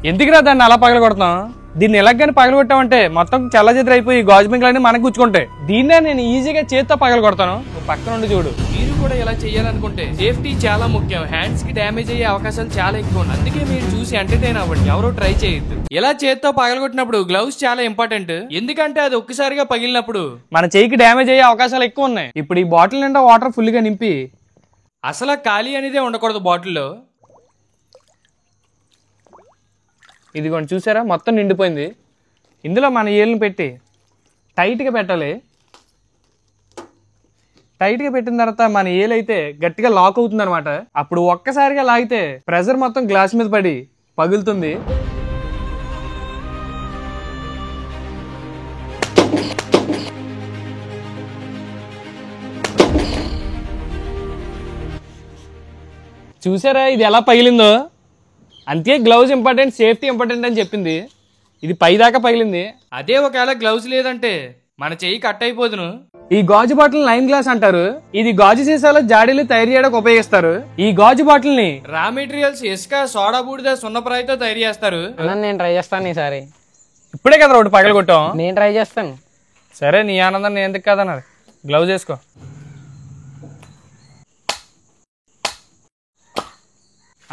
ఎందుకురా దాన్ని అలా పగలగొడతాం? దీన్ని ఎలాగని పగలగొట్టామంటే మొత్తం చల్లచెదరు అయిపోయి గాజు బింకులన్నీ మనకు గుచ్చుకుంటాయి. దీన్నే నేను ఈజీగా చేత్తో పగలగొడతాను. పక్కన నుండి చూడు. మీరు కూడా ఇలా చేయాలనుకుంటే సేఫ్టీ చాలా ముఖ్యం. హ్యాండ్స్ కి డ్యామేజ్ అయ్యే అవకాశాలు చాలా ఎక్కువ ఉన్నాయి. అందుకే మీరు చూసి ఎంటర్టైన్ అవ్వండి, ఎవరో ట్రై చేయొద్దు. ఇలా చేత్తో పగలగొట్టినప్పుడు గ్లౌస్ చాలా ఇంపార్టెంట్. ఎందుకంటే అది ఒక్కసారిగా పగిలినప్పుడు మన చేయికి డ్యామేజ్ అయ్యే అవకాశాలు ఎక్కువ ఉన్నాయి. ఇప్పుడు ఈ బాటిల్ నిండా వాటర్ ఫుల్ గా నింపి, అసలు ఖాళీ అనేదే ఉండకూడదు బాటిల్లో. ఇదిగోండి చూసారా, మొత్తం నిండిపోయింది. ఇందులో మన ఏళ్ళని పెట్టి టైట్గా పెట్టాలి. టైట్గా పెట్టిన తర్వాత మన ఏలైతే గట్టిగా లాక్ అవుతుంది అనమాట. అప్పుడు ఒక్కసారిగా లాగితే ప్రెషర్ మొత్తం గ్లాస్ మీద పడి పగులుతుంది. చూసారా ఇది ఎలా పగిలిందో? అంతే, గ్లౌజ్ ఇంపార్టెంట్, సేఫ్టీ ఇంపార్టెంట్ అని చెప్పింది. ఇది పైదాకా పగిలింది. అదే ఒకవేళ గ్లౌజ్ లేదంటే మన చెయ్యి కట్ అయిపోదును. ఈ గాజు బాటిల్ లైన్ గ్లాస్ అంటారు. ఇది గాజు సీసాలో జాడీలు తయారు చేయడానికి ఉపయోగిస్తారు. ఈ గాజు బాటిల్ ని రా మెటీరియల్స్ ఇసుక, సోడా, బూడిద, సున్నప్రాయితో తయారు చేస్తారు. నేను ట్రై చేస్తాను ఈసారి. ఇప్పుడే కదా ఒకటి పగలగొట్టాం. నేను ట్రై చేస్తాను. సరే, నీ ఆనందం నేను ఎందుకు కాదన్నారు. గ్లౌజ్ వేసుకో.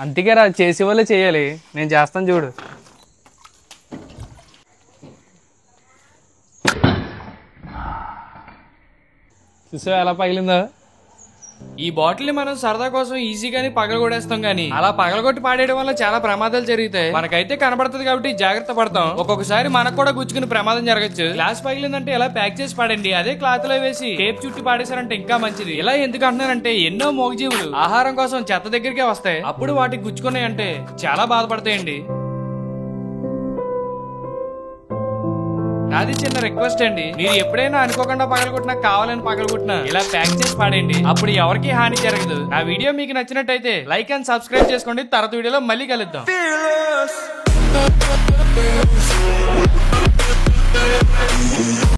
అంతేగా రా, చేసే వాళ్ళే చేయాలి. నేను చేస్తాను చూడు. చూసావా ఎలా పగిలిందో? ఈ బాటిల్ ని మనం సరదా కోసం ఈజీగానే పగలగొడేస్తాం, గానీ అలా పగలగొట్టి పాడేయడం వల్ల చాలా ప్రమాదాలు జరుగుతాయి. మనకైతే కనబడుతుంది కాబట్టి జాగ్రత్త పడతాం. ఒక్కొక్కసారి మనకు కూడా గుచ్చుకుని ప్రమాదం జరగచ్చు. గ్లాస్ పగిలిందంటే ఎలా ప్యాక్ చేసి పాడండి. అదే క్లాత్ లో వేసి టేప్ చుట్టి పాడేశారంటే ఇంకా మంచిది. ఇలా ఎందుకు అంటున్నానంటే ఎన్నో మోగజీవులు ఆహారం కోసం చెత్త దగ్గరికే వస్తాయి. అప్పుడు వాటికి గుచ్చుకున్నాయంటే చాలా బాధపడతాయండి. నాది చిన్న రిక్వెస్ట్ అండి, మీరు ఎప్పుడైనా అనుకోకుండా పగలగొట్టినా, కావాలని పగలగొట్టినా ఇలా ప్యాక్ చేసి పాడేయండి. అప్పుడు ఎవరికి హాని జరగదు. నా వీడియో మీకు నచ్చినట్టయితే లైక్ అండ్ సబ్స్క్రైబ్ చేసుకోండి. తర్వాత వీడియోలో మళ్ళీ కలుద్దాం.